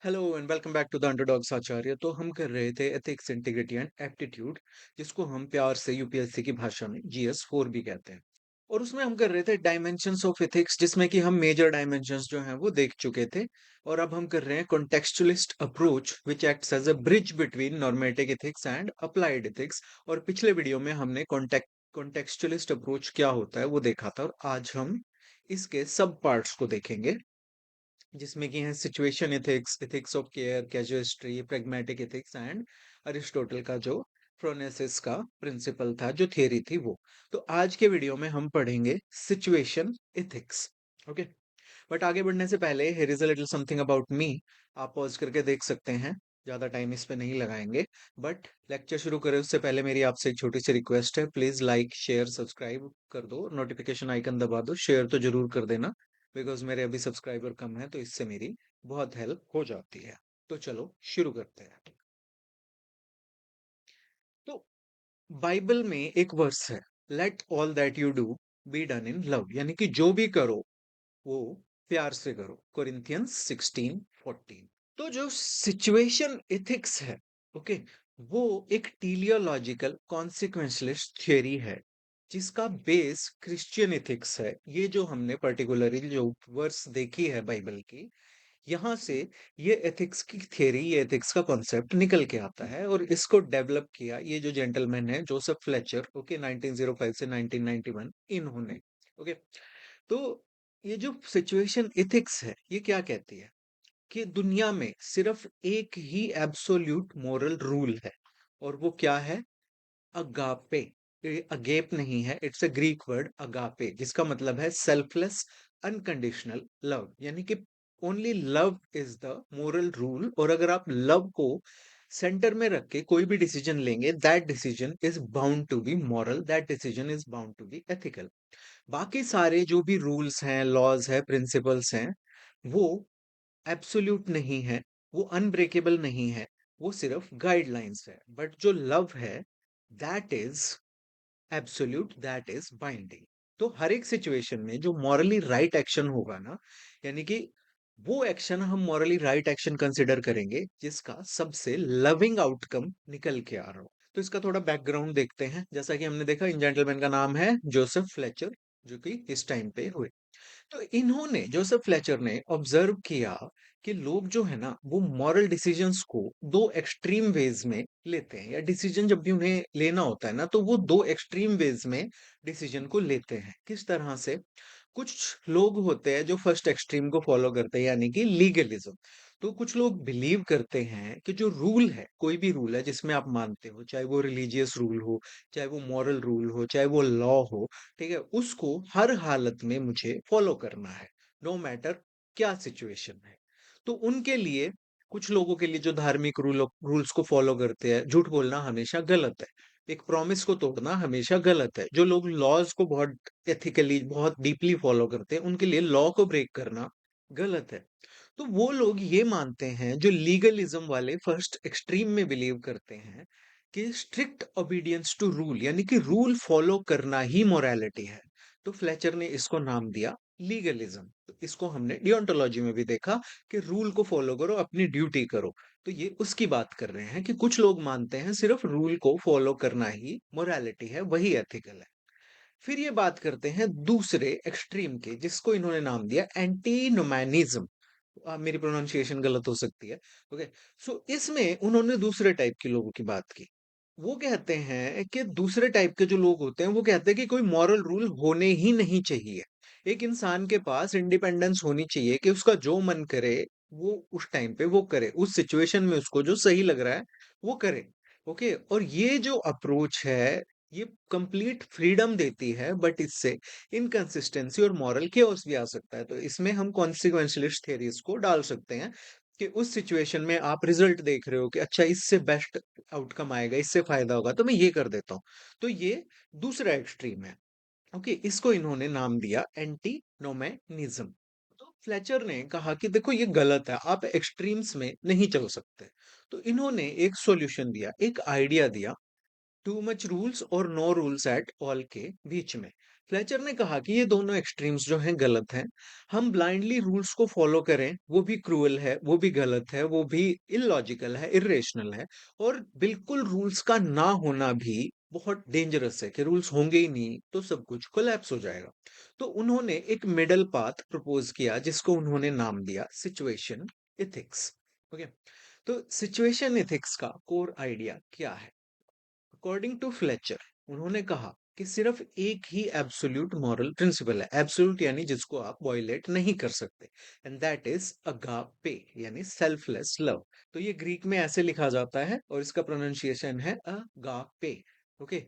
Hello and welcome back to the underdogs Acharya. तो हम कर रहे थे एथिक्स, इंटीग्रिटी एंड एप्टीट्यूड, जिसको हम प्यार से यूपीएससी की भाषा में जीएस 4 भी कहते हैं। और उसमें हम कर रहे थे डायमेंशंस ऑफ एथिक्स, जिसमें कि हम मेजर डायमेंशंस जो हैं वो देख चुके थे। और अब हम कर रहे हैं contextualist approach which acts as a bridge between normative ethics and applied ethics. और पिछले वीडियो में हमने कॉन्टेक्चुअलिस्ट अप्रोच क्या होता है वो देखा था, और आज हम इसके सब पार्ट्स को देखेंगे, जिसमें कि हैं situation ethics, ethics of care, casuistry, pragmatic ethics and Aristotle का जो फ्रोनेसिस का प्रिंसिपल था, जो थियरी थी वो। तो आज के वीडियो में हम पढ़ेंगे सिचुएशन एथिक्स। ओके, बट आगे बढ़ने से पहले here is a little something about me. आप पॉज करके देख सकते हैं, ज्यादा टाइम इस पे नहीं लगाएंगे। बट लेक्चर शुरू करें उससे पहले मेरी आपसे एक छोटी सी रिक्वेस्ट है, प्लीज लाइक शेयर सब्सक्राइब कर दो, नोटिफिकेशन आइकन दबा दो, शेयर तो जरूर कर देना, बिकॉज मेरे अभी सब्सक्राइबर कम है, तो इससे मेरी बहुत हेल्प हो जाती है। तो चलो शुरू करते हैं। तो बाइबल में एक वर्स है, late all that you do be done in love, यानी कि जो भी करो वो प्यार से करो, कोरिंथियंस 16:14। तो जो सिचुएशन एथिक्स है, ओके, वो एक टीलियोलॉजिकल कॉन्सिक्वेंशलिस्ट थ्योरी है, जिसका बेस क्रिश्चियन एथिक्स है। ये जो हमने पर्टिकुलरली जो वर्स देखी है बाइबल की, यहाँ से ये एथिक्स की थ्योरी, ये एथिक्स का कॉन्सेप्ट निकल के आता है। और इसको डेवलप किया ये जो जेंटलमैन है, जोसेफ फ्लेचर, ओके, 1905 से 1991 इन्होंने। ओके, तो ये जो सिचुएशन एथिक्स है, ये क्या कहती है कि दुनिया में सिर्फ एक ही एब्सोल्यूट मोरल रूल है, और वो क्या है? अगापे। ये अगेप नहीं है, it's a Greek word agape, जिसका मतलब है सेल्फलेस अनकंडीशनल लव, यानी कि only love is the moral rule. और अगर आप लव को सेंटर में रख के कोई भी डिसीजन लेंगे, that decision is bound to be moral, that decision is bound to be ethical. बाकी सारे जो भी रूल्स हैं, लॉज है, प्रिंसिपल्स हैं, वो एब्सोल्यूट नहीं है, वो अनब्रेकेबल नहीं है, वो सिर्फ गाइडलाइंस है। बट जो लव है, that is absolute, that is binding. तो हर एक सिचुएशन में जो मॉरली राइट एक्शन होगा ना, यानी कि वो एक्शन हम मॉरली राइट एक्शन कंसिडर करेंगे जिसका सबसे लविंग आउटकम निकल के आ रहा हो। तो इसका थोड़ा बैकग्राउंड देखते हैं। जैसा कि हमने देखा, इन जेंटलमैन का नाम है जोसेफ फ्लेचर, जो कि इस टाइम पे हुए। तो इन्होंने, जोसेफ फ्लेचर ने ऑब्जर्व किया कि लोग जो है ना, वो मॉरल डिसीजंस को दो एक्सट्रीम वेज में लेते हैं, या डिसीजन जब भी उन्हें लेना होता है ना, तो वो दो एक्सट्रीम वेज में डिसीजन को लेते हैं। किस तरह से? कुछ लोग होते हैं जो फर्स्ट एक्सट्रीम को फॉलो करते हैं, यानी कि लीगलिज्म। तो कुछ लोग बिलीव करते हैं कि जो रूल है, कोई भी रूल है जिसमें आप मानते हो, चाहे वो रिलीजियस रूल हो, चाहे वो मॉरल रूल हो, चाहे वो लॉ हो, ठीक है, उसको हर हालत में मुझे फॉलो करना है, नो मैटर क्या सिचुएशन है। तो उनके लिए, कुछ लोगों के लिए जो धार्मिक रूल्स को फॉलो करते हैं, झूठ बोलना हमेशा गलत है, एक प्रॉमिस को तोड़ना हमेशा गलत है। जो लोग लॉज को बहुत एथिकली, बहुत डीपली फॉलो करते हैं, उनके लिए लॉ को ब्रेक करना गलत है। तो वो लोग ये मानते हैं, जो लीगलिज्म वाले फर्स्ट एक्सट्रीम में बिलीव करते हैं, कि स्ट्रिक्ट ओबीडियंस टू रूल, यानी कि रूल फॉलो करना ही मोरालिटी है। तो फ्लेचर ने इसको नाम दिया लीगलिज्म। तो इसको हमने डियोंटोलॉजी में भी देखा कि रूल को फॉलो करो, अपनी ड्यूटी करो। तो ये उसकी बात कर रहे हैं कि कुछ लोग मानते हैं सिर्फ रूल को फॉलो करना ही मोरालिटी है, वही एथिकल है। फिर ये बात करते हैं दूसरे एक्सट्रीम के, जिसको इन्होंने नाम दिया एंटीनोमैनिज्म। मेरी प्रोनाउंसिएशन गलत हो सकती है, ओके। सो इसमें उन्होंने दूसरे टाइप के लोगों की बात की। वो कहते हैं कि दूसरे टाइप के जो लोग होते हैं, वो कहते हैं कि कोई मॉरल रूल होने ही नहीं चाहिए। एक इंसान के पास इंडिपेंडेंस होनी चाहिए कि उसका जो मन करे वो उस टाइम पे वो करे, उस सिचुएशन में उसको जो सही लग रहा है वो करे। ओके, और ये जो अप्रोच है, ये कंप्लीट फ्रीडम देती है, बट इससे इनकंसिस्टेंसी और मॉरल केओस भी आ सकता है। तो इसमें हम कॉन्सिक्वेंशलिस्ट थ्योरीज को डाल सकते हैं, कि उस सिचुएशन में आप रिजल्ट देख रहे हो कि अच्छा, इससे बेस्ट आउटकम आएगा, इससे फायदा होगा, तो मैं ये कर देता हूँ। तो ये दूसरा एक्सट्रीम है। ओके, इसको इन्होंने नाम दिया एंटीनोमैनिज्म। तो फ्लेचर ने कहा कि देखो, ये गलत है, आप एक्सट्रीम्स में नहीं चल सकते। तो इन्होंने एक सॉल्यूशन दिया, एक आइडिया दिया, टू मच रूल्स और नो रूल्स एट ऑल के बीच में। फ्लेचर ने कहा कि ये दोनों एक्सट्रीम्स जो हैं गलत हैं। हम ब्लाइंडली रूल्स को फॉलो करें, वो भी क्रूअल है, वो भी गलत है, वो भी इलॉजिकल है, इर्रेशनल है। और बिल्कुल रूल्स का ना होना भी बहुत डेंजरस है कि रूल्स होंगे ही नहीं तो सब कुछ कोलैप्स हो जाएगा। तो उन्होंने एक मिडल पाथ प्रपोज किया जिसको उन्होंने नाम दिया सिचुएशन इथिक्स। ओके, तो सिचुएशन इथिक्स का कोर आइडिया क्या है? अकॉर्डिंग टू फ्लेचर, उन्होंने कहा कि सिर्फ एक ही एब्सोल्यूट मॉरल प्रिंसिपल है, एब्सोल्यूट यानी जिसको आप वायलेट नहीं कर सकते, एंड दैट इज अगापे यानी सेल्फलेस लव। तो ये ग्रीक में ऐसे लिखा जाता है और इसका प्रोनाउंसिएशन है अगापे। ओके,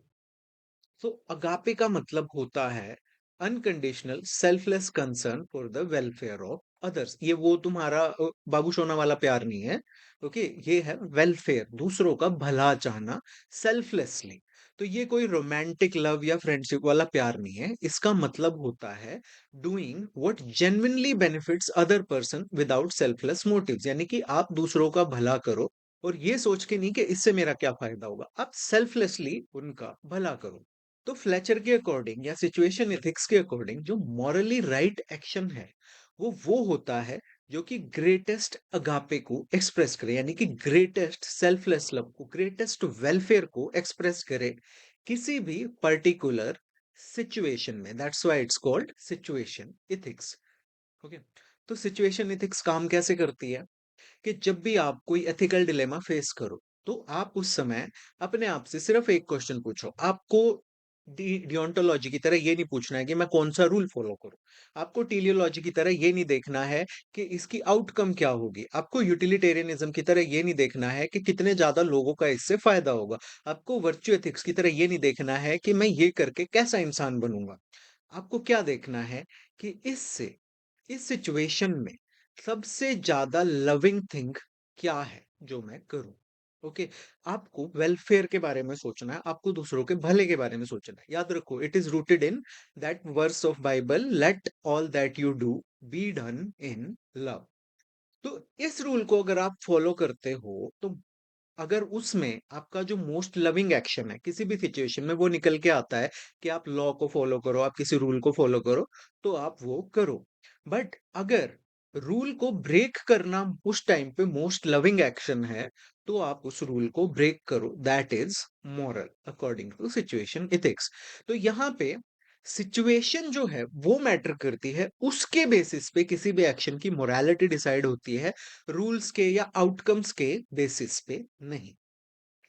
तो अगापे का मतलब होता है unconditional selfless concern for the welfare of others. ये वो तुम्हारा बाबू सोना वाला प्यार नहीं है। ओके, ये है वेलफेयर, दूसरों का भला चाहना सेल्फलेसली। तो ये कोई रोमांटिक लव या फ्रेंडशिप वाला प्यार नहीं है। इसका मतलब होता है doing what genuinely benefits other person without selfless motives, यानी कि आप दूसरों का भला करो और ये सोच के नहीं कि इससे मेरा क्या फायदा होगा, आप सेल्फलेसली उनका भला करो। तो फ्लेचर के अकॉर्डिंग या सिचुएशन एथिक्स के अकॉर्डिंग जो मॉरली राइट एक्शन है वो होता है जो कि ग्रेटेस्ट अगापे को एक्सप्रेस करे, यानी कि ग्रेटेस्ट सेल्फलेस लव को, ग्रेटेस्ट वेलफेयर को एक्सप्रेस करे किसी भी पर्टिकुलर सिचुएशन में। That's why it's called situation ethics. Okay, तो सिचुएशन एथिक्स काम कैसे करती है कि जब भी आप कोई एथिकल डिलेमा फेस करो तो आप उस समय अपने आप से सिर्फ एक क्वेश्चन पूछो। आपको डियोंटोलॉजी की तरह ये नहीं पूछना है कि मैं कौन सा रूल फॉलो करूं। आपको टीलियोलॉजी की तरह ये नहीं देखना है कि इसकी आउटकम क्या होगी। आपको यूटिलिटेरियनिज्म की तरह ये नहीं देखना है कि कितने ज्यादा लोगों का इससे फायदा होगा। आपको वर्च्यू एथिक्स की तरह ये नहीं देखना है कि मैं ये करके कैसा इंसान बनूंगा। आपको क्या देखना है कि इससे, इस सिचुएशन में सबसे ज्यादा लविंग थिंग क्या है जो मैं करूं। ओके, आपको वेलफेयर के बारे में सोचना है, आपको दूसरों के भले के बारे में सोचना है। याद रखो, it is rooted in that verse of Bible, let all that you do be done in love. तो इस रूल को अगर आप फॉलो करते हो तो अगर उसमें आपका जो मोस्ट लविंग एक्शन है किसी भी सिचुएशन में वो निकल के आता है कि आप लॉ को फॉलो करो, आप किसी रूल को फॉलो करो, तो आप वो करो। बट अगर रूल को ब्रेक करना उस टाइम पे मोस्ट लविंग एक्शन है तो आप उस रूल को ब्रेक करो, that is moral according to situation ethics. तो यहाँ पे सिचुएशन जो है वो मैटर करती है, उसके बेसिस पे किसी भी एक्शन की मोरालिटी डिसाइड होती है, रूल्स के या आउटकम्स के बेसिस पे नहीं।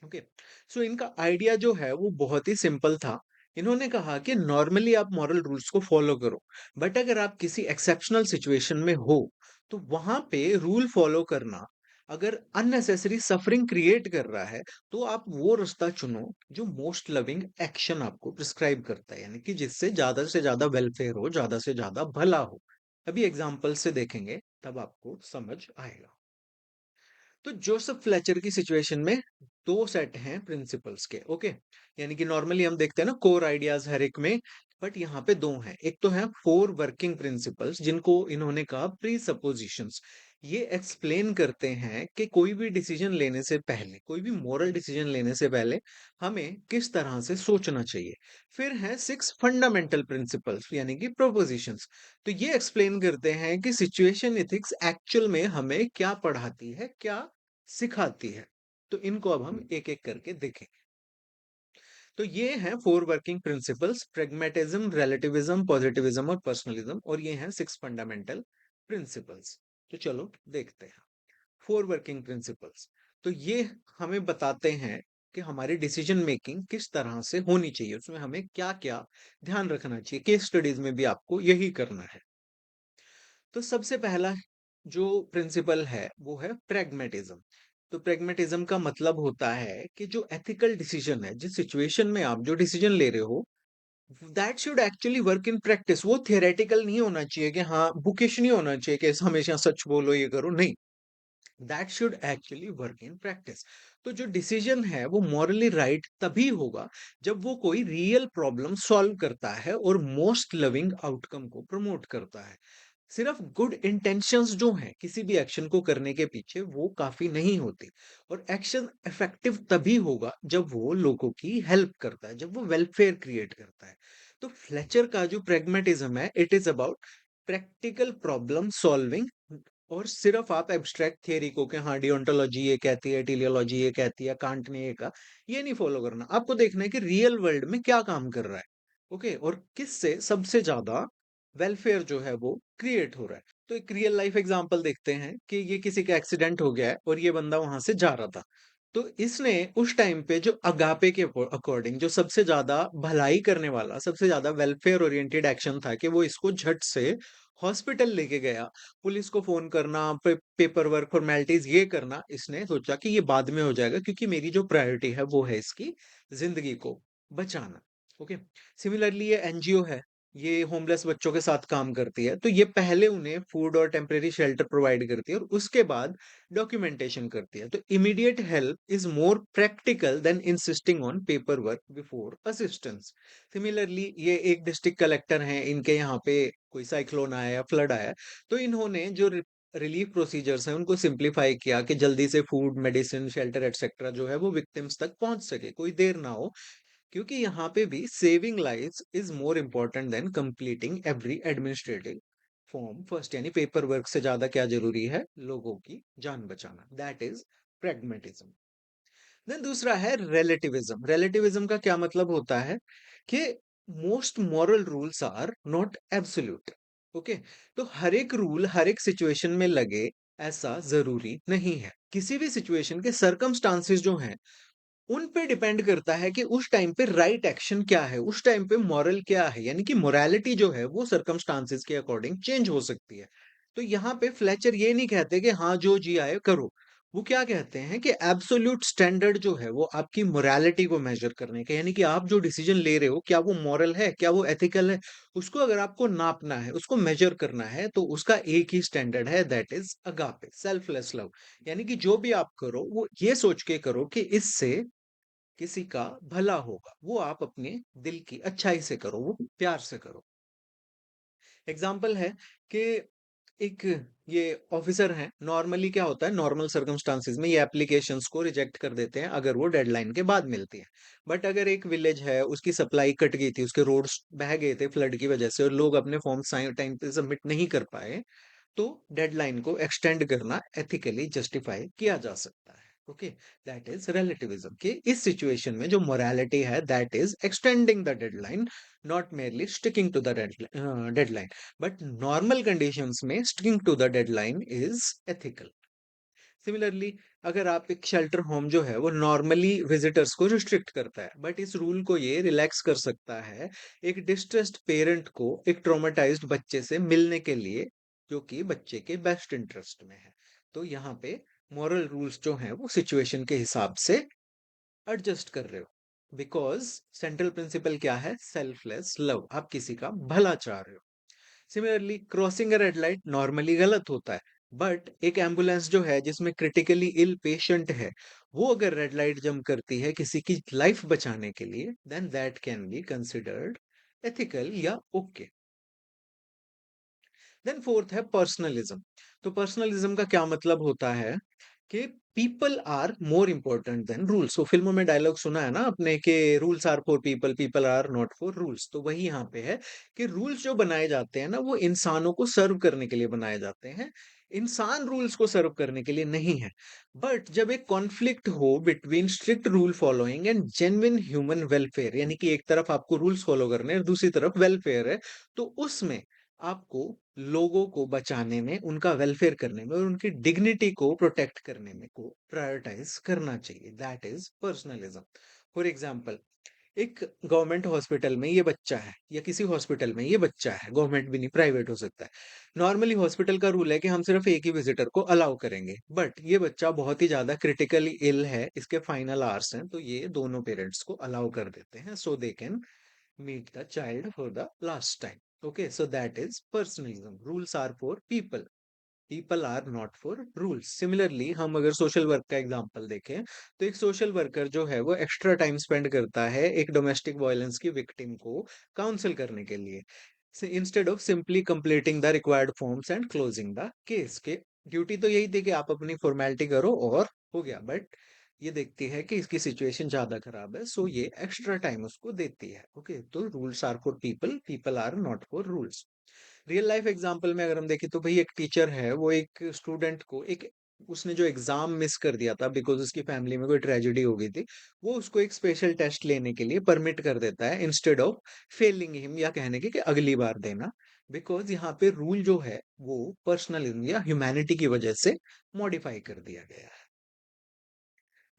ओके, सो इनका आइडिया जो है वो बहुत ही सिंपल था। इन्होंने कहा कि नॉर्मली आप मॉरल रूल्स को फॉलो करो, बट अगर आप किसी एक्सेप्शनल सिचुएशन में हो तो वहां पे रूल फॉलो करना अगर अननेसेसरी सफरिंग क्रिएट कर रहा है तो आप वो रास्ता चुनो जो मोस्ट लविंग एक्शन आपको प्रिस्क्राइब करता है, यानी कि जिससे से ज्यादा वेलफेयर हो, ज्यादा से ज्यादा भला हो। अभी एग्जाम्पल से देखेंगे तब आपको समझ आएगा। तो जोसेफ फ्लेचर की सिचुएशन में दो सेट हैं प्रिंसिपल्स के। ओके, यानी कि नॉर्मली हम देखते हैं ना कोर आइडियाज हर एक में, बट यहाँ पे दो हैं। एक तो है फोर वर्किंग प्रिंसिपल्स जिनको इन्होंने कहा प्री सपोजिशंस। ये एक्सप्लेन करते हैं कि कोई भी डिसीजन लेने से पहले, कोई भी मोरल डिसीजन लेने से पहले हमें किस तरह से सोचना चाहिए। फिर है सिक्स फंडामेंटल प्रिंसिपल्स यानी कि प्रोपोजिशंस। तो ये एक्सप्लेन करते हैं कि सिचुएशन एथिक्स एक्चुअल में हमें क्या पढ़ाती है, क्या सिखाती है। तो इनको अब हम एक एक करके देखें। तो ये हैं four working principles, pragmatism, relativism, positivism और पर्सनलिज्म, और ये हैं सिक्स फंडामेंटल प्रिंसिपल्स। तो चलो देखते हैं फोर वर्किंग प्रिंसिपल्स। तो ये हमें बताते हैं कि हमारी डिसीजन मेकिंग किस तरह से होनी चाहिए, उसमें हमें क्या क्या ध्यान रखना चाहिए। केस स्टडीज में भी आपको यही करना है। तो सबसे पहला जो प्रिंसिपल है वो है प्रेगमेटिज्म। तो प्रेगमेटिज्म का मतलब होता है कि जो एथिकल डिसीजन है, जिस सिचुएशन में आप जो डिसीजन ले रहे हो, that should actually work in practice. वो थियोरेटिकल नहीं होना चाहिए कि हाँ बुकिश नहीं होना चाहिए कि हमेशा सच बोलो ये करो, नहीं। That should actually work in practice. तो जो डिसीजन है वो मॉरली राइट तभी होगा जब वो कोई रियल प्रॉब्लम सॉल्व करता है और मोस्ट लविंग आउटकम को प्रमोट करता है। सिर्फ गुड इंटेंशंस जो हैं किसी भी एक्शन को करने के पीछे वो काफी नहीं होती। और एक्शन इफेक्टिव तभी होगा जब वो लोगों की हेल्प करता है, जब वो वेलफेयर क्रिएट करता है। तो फ्लेचर का जो प्रैग्मेटिज्म है, it is about practical problem solving, और सिर्फ आप एब्स्ट्रैक्ट थियरी को कि हाँ डिओन्टोलॉजी ये कहती है, टेलियोलॉजी ये कहती है, कांट ने ये कहा, ये नहीं फॉलो करना। आपको देखना है कि रियल वर्ल्ड में क्या काम कर रहा है, ओके, और किससे सबसे ज्यादा वेलफेयर जो है वो क्रिएट हो रहा है। तो एक रियल लाइफ एग्जांपल देखते हैं कि ये किसी का एक्सीडेंट हो गया है और ये बंदा वहां से जा रहा था। तो इसने उस टाइम पे जो अगापे के अकॉर्डिंग जो सबसे ज्यादा भलाई करने वाला, सबसे ज्यादा वेलफेयर ओरिएंटेड एक्शन था कि वो इसको झट से हॉस्पिटल लेके गया। पुलिस को फोन करना, पेपर वर्क फॉर्मेलिटीज ये करना, इसने सोचा कि ये बाद में हो जाएगा क्योंकि मेरी जो प्रायोरिटी है वो है इसकी जिंदगी को बचाना। ओके। सिमिलरली ये एनजीओ है, ये होमलेस बच्चों के साथ काम करती है, तो ये पहले उन्हें फूड और टेम्परेरी शेल्टर प्रोवाइड करती है और उसके बाद डॉक्यूमेंटेशन करती है। तो immediate help is more practical than insisting on paper work before assistance. Similarly ये एक डिस्ट्रिक्ट कलेक्टर हैं, इनके यहाँ पे कोई साइक्लोन आया या फ्लड आया, तो इन्होंने जो रिलीफ प्रोसीजर्स हैं उनको सिंप्लीफाई किया कि जल्दी से फूड, मेडिसिन, शेल्टर एटसेट्रा जो है वो विक्टिम्स तक पहुंच सके, कोई देर ना हो। क्योंकि यहाँ पे भी saving lives is more important then completing every administrative form first, यानी पेपर वर्क से ज्यादा क्या जरूरी है, लोगों की जान बचाना, दैट इज प्रेगमेटिज्म। देन दूसरा है रिलेटिविज्म। रिलेटिविज्म का क्या मतलब होता है कि most moral rules are not absolute. Okay. तो हर एक रूल हर एक सिचुएशन में लगे ऐसा जरूरी नहीं है। किसी भी सिचुएशन के सर्कमस्टांसेस जो हैं उन पे डिपेंड करता है कि उस टाइम पे राइट एक्शन क्या है, उस टाइम पे मॉरल क्या है, यानी कि मोरालिटी जो है वो सर्कमस्टांसेस के अकॉर्डिंग चेंज हो सकती है। तो यहाँ पे फ्लेचर ये नहीं कहते कि हाँ जो जी आए करो, वो क्या कहते हैं कि एब्सोल्यूट स्टैंडर्ड जो है वो आपकी मोरालिटी को मेजर करने का, यानी कि आप जो डिसीजन ले रहे हो क्या वो मॉरल है, क्या वो एथिकल है, उसको अगर आपको नापना है, उसको मेजर करना है, तो उसका एक ही स्टैंडर्ड है, that is agape, selfless love. यानी कि जो भी आप करो वो ये सोच के करो कि इससे किसी का भला होगा, वो आप अपने दिल की अच्छाई से करो, वो प्यार से करो। एग्जाम्पल है कि एक ये ऑफिसर हैं, नॉर्मली क्या होता है, नॉर्मल सर्कमस्टांसिस में ये एप्लीकेशंस को रिजेक्ट कर देते हैं अगर वो डेडलाइन के बाद मिलती है। बट अगर एक विलेज है, उसकी सप्लाई कट गई थी, उसके रोड्स बह गए थे फ्लड की वजह से और लोग अपने फॉर्म टाइम पे सबमिट नहीं कर पाए, तो डेडलाइन को एक्सटेंड करना एथिकली जस्टिफाई किया जा सकता है। ओके। दैट इज रिलेटिविज्म कि इस सिचुएशन में जो मोरालिटी है that is extending the deadline, not merely sticking to the deadline, but normal conditions में sticking to the deadline is ethical. Similarly अगर आप एक शेल्टर होम जो है वो नॉर्मली विजिटर्स को रिस्ट्रिक्ट करता है, बट इस रूल को ये रिलैक्स कर सकता है एक डिस्ट्रेस्ड पेरेंट को एक ट्रॉमेटाइज्ड बच्चे से मिलने के लिए, जो कि बच्चे के बेस्ट इंटरेस्ट में है। तो यहाँ पे मॉरल रूल्स जो हैं वो सिचुएशन के हिसाब से एडजस्ट कर रहे हो, बिकॉज सेंट्रल प्रिंसिपल क्या है, सेल्फलेस लव, आप किसी का भला चाह रहे हो। Similarly crossing a red light normally गलत होता है, बट एक एम्बुलेंस जो है जिसमें क्रिटिकली इल पेशेंट है, वो अगर रेड लाइट जंप करती है किसी की लाइफ बचाने के लिए, then that can be considered ethical या ओके। देन फोर्थ है पर्सनलिज्म। तो पर्सनलिज्म का क्या मतलब होता है कि people are more important than rules. तो फिल्मों में डायलॉग सुना है ना आपने कि rules are for people, people are not for rules. तो वही यहाँ पे है कि रूल्स जो बनाए जाते हैं ना वो इंसानों को सर्व करने के लिए बनाए जाते हैं, इंसान रूल्स को सर्व करने के लिए नहीं है। बट जब एक कॉन्फ्लिक्ट हो between strict rule following and genuine human welfare, यानी कि एक तरफ आपको रूल्स फॉलो करने हैं और दूसरी तरफ वेलफेयर है, तो उसमें आपको लोगों को बचाने में, उनका वेलफेयर करने में और उनकी डिग्निटी को प्रोटेक्ट करने में को प्रायोरिटाइज करना चाहिए, दैट इज पर्सनलिज्म। फॉर एग्जांपल एक गवर्नमेंट हॉस्पिटल में ये बच्चा है या किसी हॉस्पिटल में ये बच्चा है, गवर्नमेंट भी नहीं प्राइवेट हो सकता है, नॉर्मली हॉस्पिटल का रूल है कि हम सिर्फ एक ही विजिटर को अलाउ करेंगे, बट ये बच्चा बहुत ही ज्यादा क्रिटिकली इल है, इसके फाइनल आवर्स हैं, तो ये दोनों पेरेंट्स को अलाउ कर देते हैं so they can meet the child for the last time. Okay, so that is personalism. Rules are for people. People are not for rules. Similarly, हम अगर सोशल वर्क का एग्जांपल देखें, तो एक सोशल वर्कर जो है वो एक्स्ट्रा टाइम स्पेंड करता है एक डोमेस्टिक वायलेंस की विक्टिम को काउंसिल करने के लिए, instead of simply completing the required forms and closing the case. के ड्यूटी तो यही थी कि आप अपनी फॉर्मेलिटी करो और हो गया, बट ये देखती है कि इसकी सिचुएशन ज्यादा खराब है, सो ये एक्स्ट्रा टाइम उसको देती है। ओके, तो rules are for people, people are not for rules. Real life example में अगर हम देखें तो भाई एक टीचर है, वो एक स्टूडेंट को एक उसने जो एग्जाम मिस कर दिया था बिकॉज उसकी फैमिली में कोई ट्रेजेडी हो गई थी, वो उसको एक स्पेशल टेस्ट लेने के लिए परमिट कर देता है इंस्टेड ऑफ फेलिंग हिम, या कहने के कि अगली बार देना। बिकॉज यहाँ पे रूल जो है वो पर्सनलिज्म या ह्यूमैनिटी की वजह से मॉडिफाई कर दिया गया है।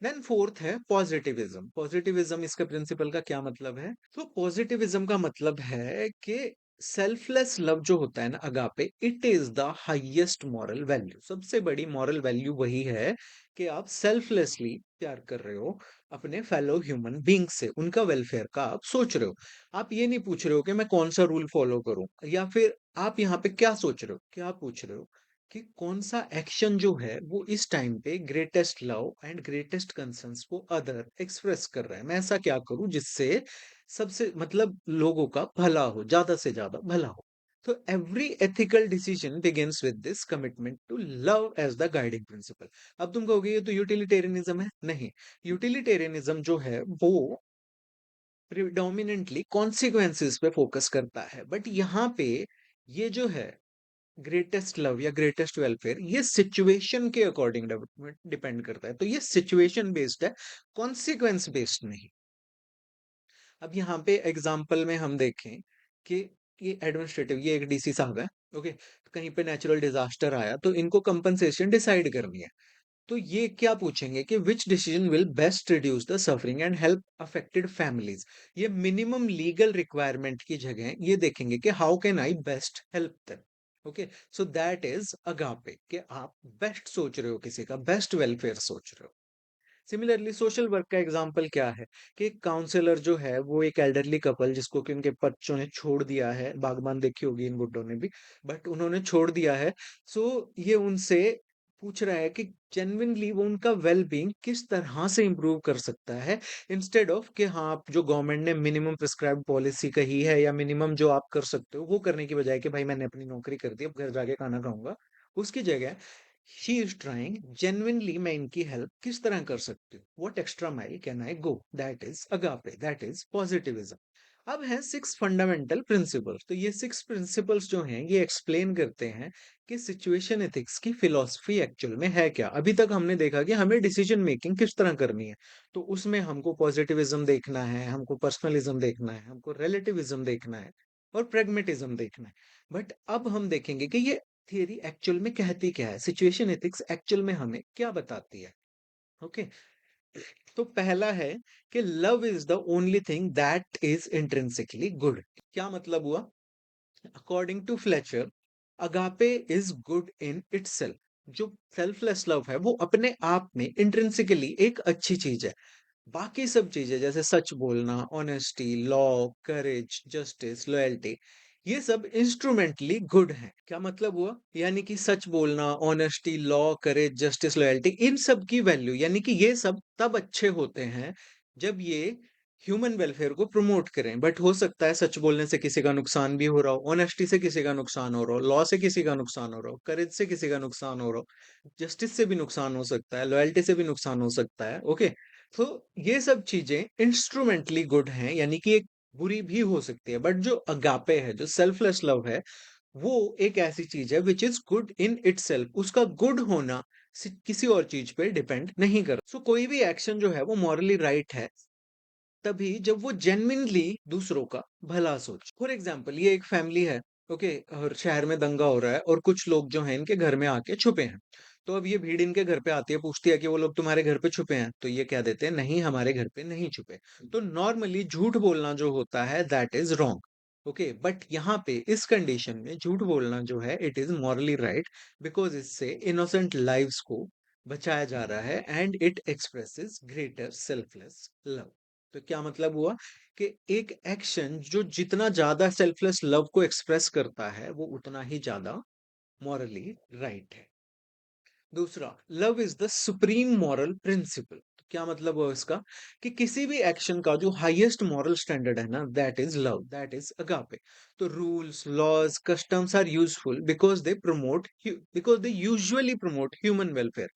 देन फोर्थ है पॉजिटिविज्म। पॉजिटिविज्म इसका प्रिंसिपल का क्या मतलब है? तो पॉजिटिविज्म का मतलब है कि सेल्फलेस लव जो होता है ना, agape, it is the highest moral value. सबसे बड़ी मॉरल वैल्यू वही है कि आप सेल्फलेसली प्यार कर रहे हो अपने फेलो ह्यूमन बींग से, उनका वेलफेयर का आप सोच रहे हो। आप ये नहीं पूछ रहे हो कि मैं कौन सा रूल फॉलो करूं, या फिर आप यहाँ पे क्या सोच रहे हो, क्या पूछ रहे हो कि कौन सा एक्शन जो है वो इस टाइम पे greatest love and greatest concerns को अदर एक्सप्रेस कर रहा है। मैं ऐसा क्या करूं जिससे सबसे मतलब लोगों का भला हो, ज्यादा से ज्यादा भला हो। तो every ethical decision begins with this commitment to love as the guiding principle. अब तुम कहोगे ये तो यूटिलिटेरियनिज्म है। नहीं, यूटिलिटेरियनिज्म जो है वो प्रिडोमिनेंटली कॉन्सिक्वेंसेस पे फोकस करता है, बट यहाँ पे ये जो है ग्रेटेस्ट लव या ग्रेटेस्ट वेलफेयर, ये सिचुएशन के अकॉर्डिंग डिपेंड करता है। तो ये सिचुएशन बेस्ड है, कॉन्सिक्वेंस बेस्ड नहीं। अब यहाँ पे एग्जाम्पल में हम देखें कि ये एडमिनिस्ट्रेटिव, ये एक डीसी साहब है। ओके, कहीं पे नेचुरल डिजास्टर आया तो इनको कंपनसेशन डिसाइड करनी है। तो ये क्या पूछेंगे कि which decision will best reduce the suffering and help affected families. ये मिनिमम लीगल रिक्वायरमेंट की जगह ये देखेंगे कि how can I best help them. Okay, so that is agape, कि आप बेस्ट सोच रहे हो, किसी का बेस्ट वेलफेयर सोच रहे हो। सिमिलरली सोशल वर्क का एग्जांपल क्या है कि एक काउंसलर जो है वो एक एल्डरली कपल जिसको कि उनके बच्चों ने छोड़ दिया है, बागबान देखी होगी इन बुड्ढों ने भी, बट उन्होंने छोड़ दिया है। सो ये उनसे पूछ रहा है कि जेन्युइनली वो उनका वेल बीइंग किस तरह से इंप्रूव कर सकता है, इंस्टेड ऑफ कि हाँ आप जो गवर्नमेंट ने मिनिमम प्रिस्क्राइब पॉलिसी कही है या मिनिमम जो आप कर सकते हो वो करने की बजाय कि भाई मैंने अपनी नौकरी कर दी अब घर जाके खाना खाऊंगा, उसकी जगह शी इज ट्राइंग जेन्युइनली मैं इनकी हेल्प किस तरह कर सकती हूँ, what extra mile can I go, that is agape, that is positivism. अब है सिक्स फंडामेंटल प्रिंसिपल्स। तो ये सिक्स प्रिंसिपल्स जो हैं ये एक्सप्लेन करते हैं कि सिचुएशन एथिक्स की फिलॉसफी एक्चुअल में है क्या। अभी तक हमने देखा कि हमें डिसीजन मेकिंग किस तरह करनी है, तो उसमें हमको पॉजिटिविज्म देखना है, हमको पर्सनलिज्म देखना है, हमको रिलेटिविज्म देखना है और प्रेगमेटिज्म देखना है। बट अब हम देखेंगे कि ये थियरी एक्चुअल में कहती क्या है, सिचुएशन एथिक्स एक्चुअल में हमें क्या बताती है। ओके, तो पहला है कि love is the only thing that is intrinsically good. क्या मतलब हुआ? According to Fletcher, agape is good in itself. जो सेल्फलेस लव है वो अपने आप में इंट्रिंसिकली एक अच्छी चीज है। बाकी सब चीजें जैसे सच बोलना, ऑनेस्टी, लॉ, करेज, जस्टिस, लॉयल्टी, ये सब इंस्ट्रूमेंटली गुड हैं। क्या मतलब हुआ? यानी कि सच बोलना, ऑनेस्टी, लॉ, करेज, जस्टिस, लॉयल्टी, इन सब की वैल्यू, यानी कि ये सब तब अच्छे होते हैं जब ये ह्यूमन वेलफेयर को प्रमोट करें। बट हो सकता है सच बोलने से किसी का नुकसान भी हो रहा हो, ऑनेस्टी से किसी का नुकसान हो रहा हो, लॉ से किसी का नुकसान हो रहा हो, करेज से किसी का नुकसान हो रहा हो, जस्टिस से भी नुकसान हो सकता है, लॉयल्टी से भी नुकसान हो सकता है। ओके, तो ये सब चीजें इंस्ट्रूमेंटली गुड हैं, यानी कि एक बुरी भी हो सकती है। बट जो अगापे है, जो सेल्फलेस लव है, वो एक ऐसी चीज है which is good in itself. उसका गुड होना किसी और चीज पे डिपेंड नहीं कर। सो कोई भी एक्शन जो है वो मॉरली राइट है तभी जब वो जेन्युइनली दूसरों का भला सोच। फॉर एग्जाम्पल, ये एक फैमिली है। ओके, और शहर में दंगा हो रहा है और कुछ लोग जो हैं इनके घर में आके छुपे हैं। तो अब ये भीड़ इनके घर पे आती है, पूछती है कि वो लोग तुम्हारे घर पे छुपे हैं, तो ये कह देते हैं नहीं हमारे घर पे नहीं छुपे। तो नॉर्मली झूठ बोलना जो होता है that is wrong. Okay, but यहाँ पे इस कंडीशन में झूठ बोलना जो है it is morally right, because इससे इनोसेंट लाइव्स को बचाया जा रहा है and it expresses greater selfless love. तो क्या मतलब हुआ कि एक एक्शन जो जितना ज्यादा सेल्फलेस लव को एक्सप्रेस करता है वो उतना ही ज्यादा मॉरली राइट है। दूसरा, love is the supreme moral principle. क्या मतलब हुआ इसका? कि किसी भी एक्शन का जो हाईएस्ट मॉरल स्टैंडर्ड है ना, that is love, that is agape. तो rules, laws, customs are useful because they usually promote human welfare.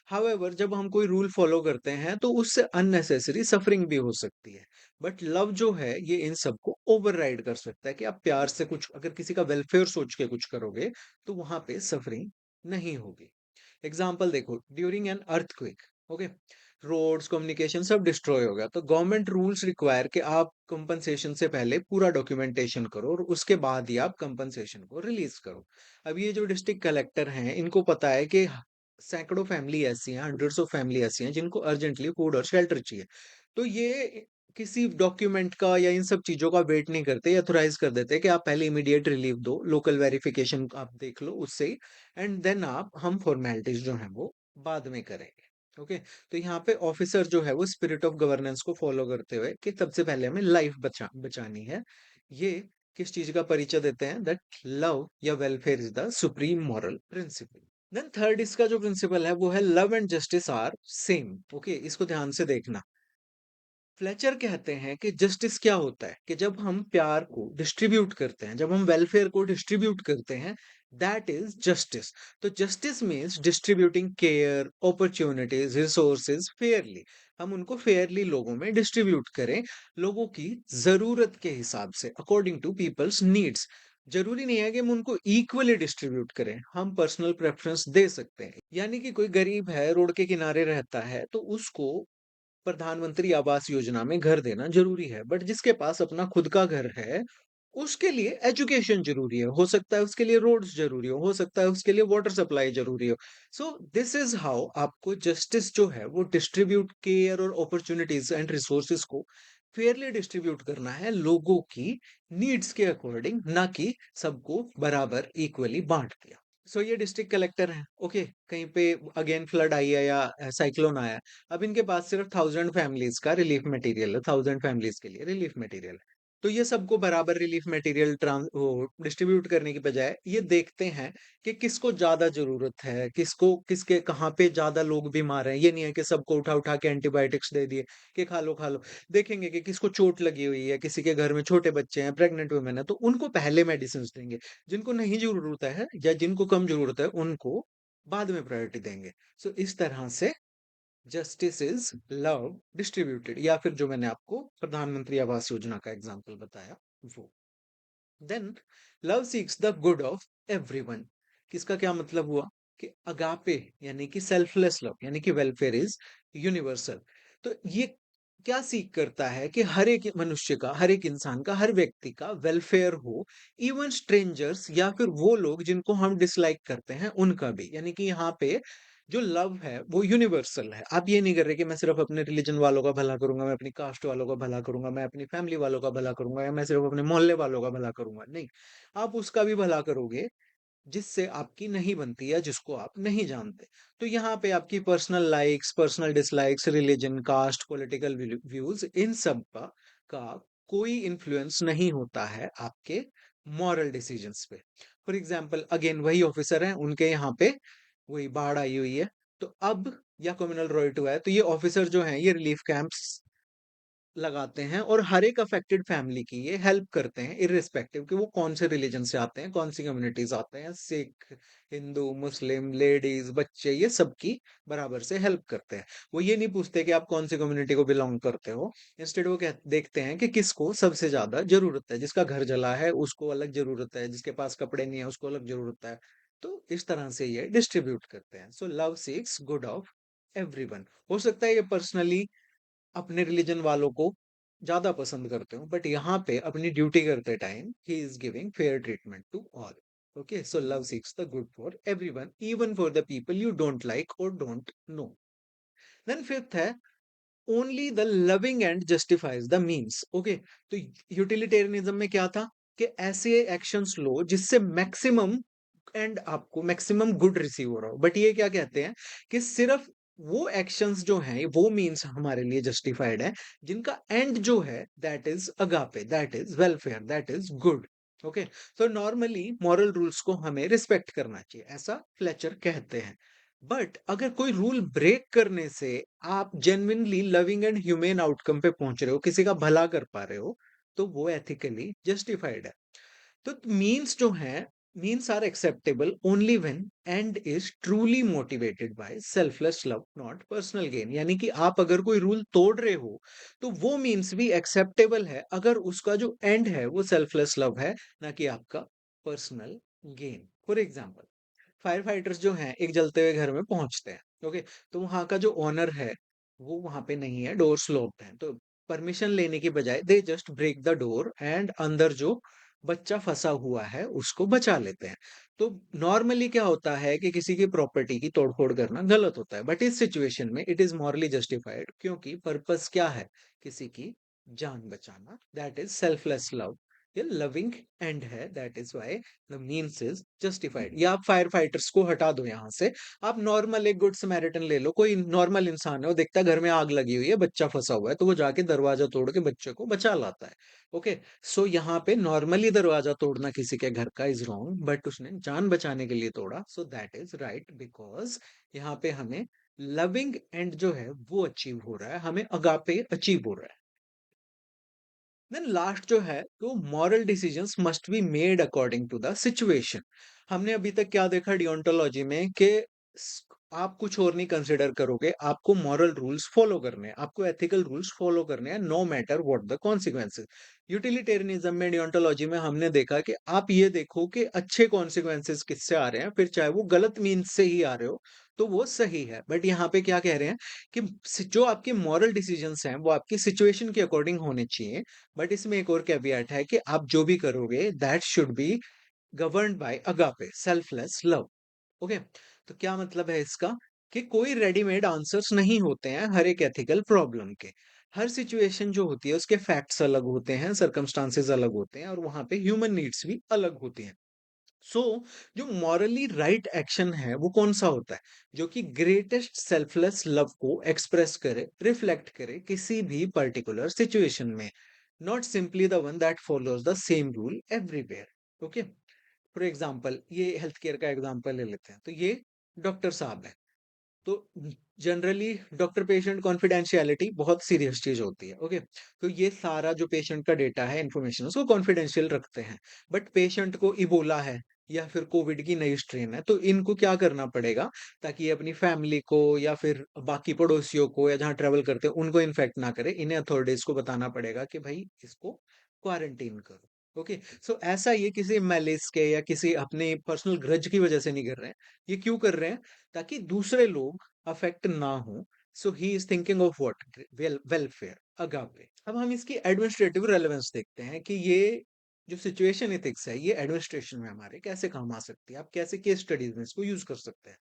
However, जब हम कोई रूल फॉलो करते हैं तो उससे अननेसेसरी सफरिंग भी हो सकती है। बट लव जो है ये इन सबको ओवरराइड कर सकता है कि आप प्यार से कुछ, अगर किसी का वेलफेयर सोच के कुछ करोगे तो वहां पे सफरिंग नहीं होगी। एग्जाम्पल देखो, during an earthquake, okay, roads, communication सब डिस्ट्रॉय हो गया, तो गवर्नमेंट रूल्स रिक्वायर कि आप कंपनसेशन से पहले पूरा डॉक्यूमेंटेशन करो और उसके बाद ही आप कंपनसेशन को रिलीज करो। अब ये जो डिस्ट्रिक्ट कलेक्टर हैं, इनको पता है कि सैकड़ों फैमिली ऐसी हैं, हंड्रेड्स ऑफ फैमिली ऐसी हैं जिनको अर्जेंटली फूड और शेल्टर चाहिए। तो ये किसी डॉक्यूमेंट का या इन सब चीजों का वेट नहीं करते, अथोराइज कर देते कि आप पहले इमीडिएट रिलीफ दो, लोकल वेरिफिकेशन आप देख लो उससे ही, एंड देन आप हम फॉर्मेलिटीज जो है वो बाद में करेंगे। ओके, तो यहाँ पे ऑफिसर जो है वो स्पिरिट ऑफ गवर्नेंस को फॉलो करते हुए कि सबसे पहले हमें लाइफ बचानी है, ये किस चीज का परिचय देते हैं, दैट लव या welfare is the supreme moral principle. Then third इसका जो प्रिंसिपल है वो है love and justice are same. Okay, इसको ध्यान से देखना। फ्लेचर कहते हैं कि जस्टिस क्या होता है, कि जब हम प्यार को डिस्ट्रीब्यूट करते हैं, जब हम वेलफेयर को डिस्ट्रीब्यूट करते हैं, दैट इज जस्टिस। तो justice means distributing care, opportunities, resources Fairlie. हम उनको फेयरली लोगों में डिस्ट्रीब्यूट करें, लोगों की जरूरत के हिसाब से, अकॉर्डिंग टू पीपल्स नीड्स। जरूरी नहीं है कि हम उनको इक्वली डिस्ट्रीब्यूट करें, हम पर्सनल प्रेफरेंस दे सकते हैं। यानी कि कोई गरीब है, रोड के किनारे रहता है, तो उसको प्रधानमंत्री आवास योजना में घर देना जरूरी है, बट जिसके पास अपना खुद का घर है, उसके लिए एजुकेशन जरूरी है, हो सकता है उसके लिए रोड्स जरूरी हो सकता है उसके लिए वाटर सप्लाई जरूरी हो। सो दिस इज हाउ आपको जस्टिस जो है वो डिस्ट्रीब्यूट केयर और अपॉर्चुनिटीज एंड रिसोर्सेज को फेयरली डिस्ट्रीब्यूट करना है लोगों की नीड्स के अकॉर्डिंग, ना कि सबको बराबर इक्वली बांट दिया। सो ये डिस्ट्रिक्ट कलेक्टर हैं, ओके, कहीं पे अगेन फ्लड आई है या साइक्लोन आया है, अब इनके पास सिर्फ 1000 फैमिलीज का रिलीफ मटेरियल है, 1000 फैमिलीज के लिए रिलीफ मटेरियल है। तो ये सबको बराबर रिलीफ मटेरियल ट्रांस वो डिस्ट्रीब्यूट करने की बजाय ये देखते हैं कि किसको ज्यादा जरूरत है, किसको किसके कहाँ पे ज्यादा लोग बीमार हैं। ये नहीं है कि सबको उठा उठा के एंटीबायोटिक्स दे दिए कि खा लो खा लो। देखेंगे कि किसको चोट लगी हुई है, किसी के घर में छोटे बच्चे हैं, प्रेग्नेंट वुमेन है, तो उनको पहले मेडिसिन देंगे। जिनको नहीं जरूरत है या जिनको कम जरूरत है उनको बाद में प्रायोरिटी देंगे। सो इस तरह से जस्टिस इज लव डिस्ट्रीब्यूटेड, या फिर जो मैंने आपको प्रधानमंत्री आवास योजना का एग्जांपल बताया वो। Then love seeks the good of everyone. किसका क्या मतलब हुआ, कि अगापे यानी कि सेल्फलेस लव यानी कि वेलफेयर इज यूनिवर्सल। तो ये क्या सीख करता है कि हर एक मनुष्य का, हर एक इंसान का, हर व्यक्ति का वेलफेयर हो, इवन स्ट्रेंजर्स या फिर वो लोग जिनको हम डिसलाइक करते हैं उनका भी। यानी कि यहाँ पे जो लव है वो यूनिवर्सल है। आप ये नहीं कर रहे कि मैं सिर्फ अपने रिलीजन वालों का भला करूंगा, मैं अपनी कास्ट वालों का भला करूंगा, मैं अपनी फैमिली वालों का भला करूंगा, या मैं सिर्फ अपने मोहल्ले वालों का भला करूंगा। नहीं, आप उसका भी भला करोगे जिससे आपकी नहीं बनती या जिसको आप नहीं जानते। तो यहाँ पे आपकी personal likes, personal dislikes, religion, caste, political views, इन सब का कोई इन्फ्लुएंस नहीं होता है आपके मॉरल डिसीजंस पे। फॉर एग्जाम्पल, अगेन वही ऑफिसर हैं, उनके यहाँ पे वही बाढ़ आई हुई है, तो अब या कम्युनल रॉयट हुआ है, तो ये ऑफिसर जो हैं ये रिलीफ कैंप्स लगाते हैं और हर एक अफेक्टेड फैमिली की ये हेल्प करते हैं, इररिस्पेक्टिव कि वो कौन से रिलीजन से आते हैं, कौन सी कम्युनिटीज आते हैं, सिख, हिंदू, मुस्लिम, लेडीज, बच्चे, ये सबकी बराबर से हेल्प करते हैं। वो ये नहीं पूछते कि आप कौन सी कम्युनिटी को बिलोंग करते हो। इंस्टेड वो देखते हैं कि किसको सबसे ज्यादा जरूरत है, जिसका घर जला है उसको अलग जरूरत है, जिसके पास कपड़े नहीं है उसको अलग जरूरत है। तो इस तरह से ये डिस्ट्रीब्यूट करते हैं। So love seeks good of everyone. हो सकता है ये पर्सनली अपने रिलीजन वालों को ज्यादा पसंद करते हो, बट यहाँ पे अपनी ड्यूटी करते टाइम ही is giving fair treatment to all. Okay, so love seeks the good for everyone, even for the people you don't like और डोंट नो। देन फिफ्थ है only the loving end justifies the means. Okay, तो utilitarianism में क्या था, कि ऐसे actions लो जिससे मैक्सिमम एंड आपको मैक्सिमम गुड रिसीव हो रहा हो। बट ये क्या कहते हैं, कि सिर्फ वो एक्शंस जो हैं वो मीन्स हमारे लिए जस्टिफाइड है जिनका एंड जो है that is agape, that is welfare, that is good. Okay, तो नॉर्मली मॉरल रूल्स को हमें रिस्पेक्ट करना चाहिए, ऐसा फ्लेचर कहते हैं। बट अगर कोई रूल ब्रेक करने से आप genuinely loving and humane outcome पे पहुंच रहे हो, किसी का भला कर पा रहे हो, तो वो एथिकली जस्टिफाइड है। तो मीन्स जो है, means are acceptable only when end is truly motivated by selfless love not personal gain. यानी कि आप अगर कोई रूल तोड़ रहे हो तो वो मीन्स भी एक्सेप्टेबल है अगर उसका जो एंड है वो सेल्फलेस लव है, ना कि आपका personal gain. For example, fire fighters जो हैं एक जलते हुए घर में पहुंचते हैं, ओके, तो वहां का जो ओनर है वो वहां पे नहीं है, डोर्स लॉक्ड हैं, तो परमिशन लेने की बजाय they just break the door and अंदर जो बच्चा फंसा हुआ है उसको बचा लेते हैं। तो नॉर्मली क्या होता है कि किसी की प्रॉपर्टी की तोड़फोड़ करना गलत होता है, बट इस सिचुएशन में इट इज मॉरली जस्टिफाइड, क्योंकि पर्पस क्या है, किसी की जान बचाना, दैट इज सेल्फलेस लव। ये लविंग एंड है, that is why the means is justified. या आप फायर फाइटर्स को हटा दो यहाँ से, आप नॉर्मल एक गुड समैरिटन ले लो, कोई नॉर्मल इंसान है, वो देखता है घर में आग लगी हुई है, बच्चा फंसा हुआ है, तो वो जाके दरवाजा तोड़ के बच्चे को बचा लाता है। ओके, सो यहाँ पे नॉर्मली दरवाजा तोड़ना किसी के घर का इज रॉन्ग, बट उसने जान बचाने के लिए तोड़ा, सो दैट इज राइट, बिकॉज यहाँ पे हमें लविंग एंड जो है वो अचीव हो रहा है, हमें अगापे अचीव हो रहा है। देन लास्ट जो है तो moral decisions must be made according to the situation. हमने अभी तक क्या देखा डियोंटोलॉजी में कि आप कुछ और नहीं कंसिडर करोगे, आपको मॉरल रूल्स फॉलो करने हैं, आपको एथिकल रूल्स फॉलो करने हैं, no matter what the consequences. Utilitarianism में, डियोंटोलॉजी में हमने देखा कि आप ये देखो कि अच्छे कॉन्सिक्वेंसेस किससे आ रहे हैं, फिर चाहे वो गलत मीन्स से ही आ रहे हो तो वो सही है। बट यहाँ पे क्या कह रहे हैं कि जो आपके मॉरल डिसीजंस हैं वो आपकी सिचुएशन के अकॉर्डिंग होने चाहिए, बट इसमें एक और कैविएट है कि आप जो भी करोगे that should be governed bye agape selfless love. Okay, तो क्या मतलब है इसका, कि कोई रेडीमेड आंसर्स नहीं होते हैं हर एक एथिकल प्रॉब्लम के। हर सिचुएशन जो होती है उसके फैक्ट्स अलग होते हैं, सर्कमस्टांसेस अलग होते हैं, और वहां पे ह्यूमन नीड्स भी अलग होती हैं। सो जो मॉरली राइट एक्शन है वो कौन सा होता है, जो कि ग्रेटेस्ट सेल्फलेस लव को एक्सप्रेस करे, रिफ्लेक्ट करे किसी भी पर्टिकुलर सिचुएशन में, not simply the one that follows the same rule everywhere. Okay, for example ये हेल्थ केयर का एग्जाम्पल ले लेते हैं, तो ये डॉक्टर साहब है, तो जनरली डॉक्टर पेशेंट कॉन्फिडेंशियलिटी बहुत सीरियस चीज होती है। ओके, तो ये सारा जो पेशेंट का डेटा है, इंफॉर्मेशन, उसको कॉन्फिडेंशियल रखते हैं। बट पेशेंट को इबोला है या फिर कोविड की नई स्ट्रेन है, तो इनको क्या करना पड़ेगा, ताकि ये अपनी फैमिली को या फिर बाकी पड़ोसियों को या जहाँ ट्रेवल करते हैं उनको इन्फेक्ट ना करे, इन्हें अथॉरिटीज को बताना पड़ेगा कि भाई इसको क्वारंटीन करो। ओके, सो ऐसा ये किसी मैलिस के या किसी अपने पर्सनल ग्रज की वजह से नहीं कर रहे हैं, ये क्यों कर रहे हैं, ताकि दूसरे लोग अफेक्ट ना हो। So he is thinking of what, welfare, agape. अब हम इसकी एडमिनिस्ट्रेटिव रेलेवेंस देखते हैं कि ये जो सिचुएशन एथिक्स है ये एडमिनिस्ट्रेशन में हमारे कैसे काम आ सकती है, आप कैसे केस स्टडीज में इसको यूज कर सकते हैं।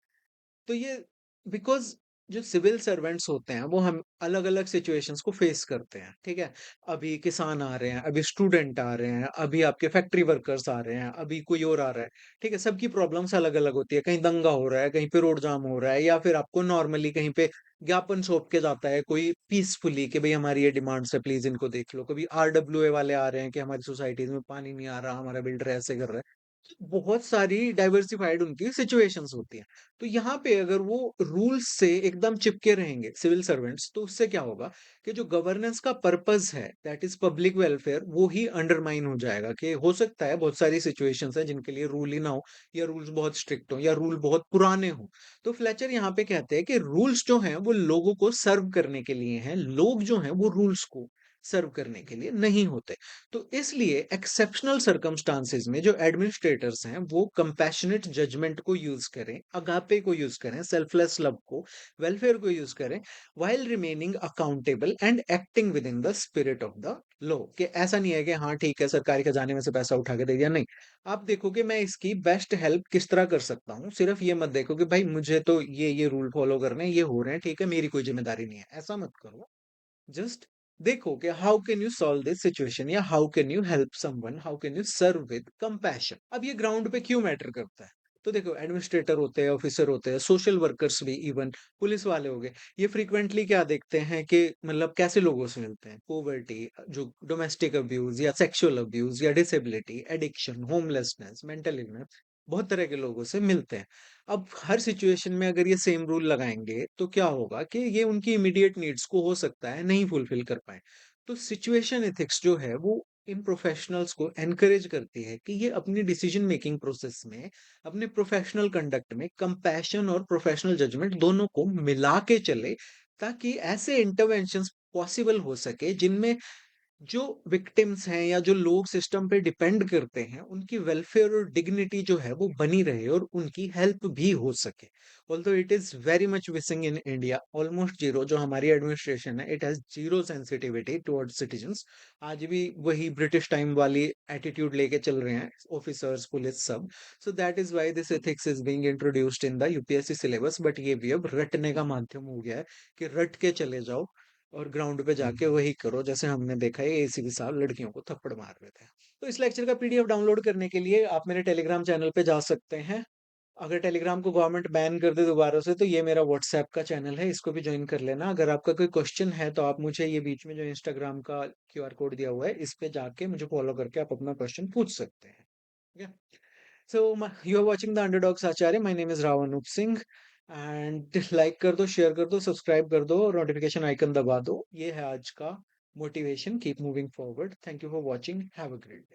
तो ये बिकॉज जो सिविल सर्वेंट्स होते हैं वो हम अलग अलग सिचुएशंस को फेस करते हैं, ठीक है। अभी किसान आ रहे हैं, अभी स्टूडेंट आ रहे हैं, अभी आपके फैक्ट्री वर्कर्स आ रहे हैं, अभी कोई और आ रहा है, ठीक है। सबकी प्रॉब्लम्स अलग अलग होती है, कहीं दंगा हो रहा है, कहीं पे रोड जाम हो रहा है, या फिर आपको नॉर्मली कहीं पे ज्ञापन सौंप के जाता है कोई पीसफुली कि भाई हमारी ये डिमांड्स है, प्लीज इनको देख लो। कभी आरडब्ल्यूए वाले आ रहे हैं कि हमारी सोसाइटीज में पानी नहीं आ रहा, हमारा बिल्डर ऐसे कर रहा है। बहुत सारी डाइवर्सिफाइड उनकी सिचुएशंस होती हैं। तो यहाँ पे अगर वो रूल्स से एकदम चिपके रहेंगे सिविल सर्वेंट्स, तो उससे क्या होगा कि जो गवर्नेंस का पर्पस है, दैट इज पब्लिक वेलफेयर, वो ही अंडरमाइन हो जाएगा। कि हो सकता है बहुत सारी सिचुएशंस हैं जिनके लिए रूल ही ना हो, या रूल्स बहुत स्ट्रिक्ट हो, या रूल बहुत पुराने हो। तो फ्लेचर यहाँ पे कहते हैं कि रूल्स जो हैं वो लोगों को सर्व करने के लिए हैं, लोग जो हैं वो रूल्स को सर्व करने के लिए नहीं होते। तो इसलिए एक्सेप्शनल सर्कमस्टांसेस में जो एडमिनिस्ट्रेटर्स हैं वो कंपैशनेट जजमेंट को यूज करें, अगापे को यूज करें, सेल्फलेस लव को, वेलफेयर को यूज करें, while remaining accountable and acting with in the spirit of the law. कि ऐसा नहीं है कि हाँ ठीक है सरकारी खजाने में से पैसा उठा के दे दिया, नहीं। आप देखो कि मैं इसकी बेस्ट हेल्प किस तरह कर सकता हूँ, सिर्फ ये मत देखो कि भाई मुझे तो ये रूल फॉलो करने हैं, ये हो रहे हैं, ठीक है, मेरी कोई जिम्मेदारी नहीं है, ऐसा मत करो। जस्ट देखो कि how can you solve this situation, या how can you help someone, how can you serve with compassion. अब ये ग्राउंड पे क्यों मैटर करता है, तो देखो एडमिनिस्ट्रेटर होते हैं, ऑफिसर होते हैं, सोशल वर्कर्स भी, इवन पुलिस वाले हो गए, ये फ्रीक्वेंटली क्या देखते हैं कि मतलब कैसे लोगों से मिलते हैं, पोवर्टी, जो डोमेस्टिक अब्यूज या सेक्सुअल अब्यूज या disability, addiction, homelessness, mental illness, बहुत तरह के लोगों से मिलते हैं। अब हर सिचुएशन में अगर ये सेम रूल लगाएँगे, तो क्या होगा कि ये उनकी इमीडिएट नीड्स को हो सकता है नहीं फुलफिल कर पाएँ। तो सिचुएशन एथिक्स जो है वो इन प्रोफेशनल्स को एनकरेज करती है कि ये अपनी डिसीजन मेकिंग प्रोसेस में, अपने प्रोफेशनल कंडक्ट में कंपैशन और प्रोफेशनल जजमेंट दोनों को मिला के चले, ताकि ऐसे इंटरवेंशंस पॉसिबल हो सके जिनमें जो विक्टिम्स हैं या जो लोग सिस्टम पे डिपेंड करते हैं, उनकी वेलफेयर और डिग्निटी जो है वो बनी रहे और उनकी हेल्प भी हो सके। Although it is very much missing in India, almost zero जो हमारी एडमिनिस्ट्रेशन है, it has zero sensitivity towards citizens. आज भी वही ब्रिटिश टाइम वाली एटीट्यूड लेके चल रहे हैं ऑफिसर्स, पुलिस सब। So that is why this ethics is being introduced in the UPSC syllabus, but ये भी अब रटने का माध्यम हो गया है कि रट के चले जाओ और ग्राउंड पे जाके वही करो, जैसे हमने देखा है एसीपी साहब लड़कियों को थप्पड़ मार रहे थे। तो इस लेक्चर का पीडीएफ डाउनलोड करने के लिए आप मेरे टेलीग्राम चैनल पे जा सकते हैं। अगर टेलीग्राम को गवर्नमेंट बैन कर दे दोबारा से, तो ये मेरा व्हाट्सएप का चैनल है, इसको भी जॉइन कर लेना। अगर आपका कोई क्वेश्चन है तो आप मुझे ये बीच में जो इंस्टाग्राम का क्यूआर कोड दिया हुआ है, इस पे जाके मुझे फॉलो करके आप अपना क्वेश्चन पूछ सकते हैं। ठीक है? So you are watching the underdogs Acharya, my name is Rao Anoop Singh. And like कर दो, शेयर कर दो, सब्सक्राइब कर दो और नोटिफिकेशन आइकन दबा दो। ये है आज का motivation, keep moving forward. Thank you for watching, have a great day.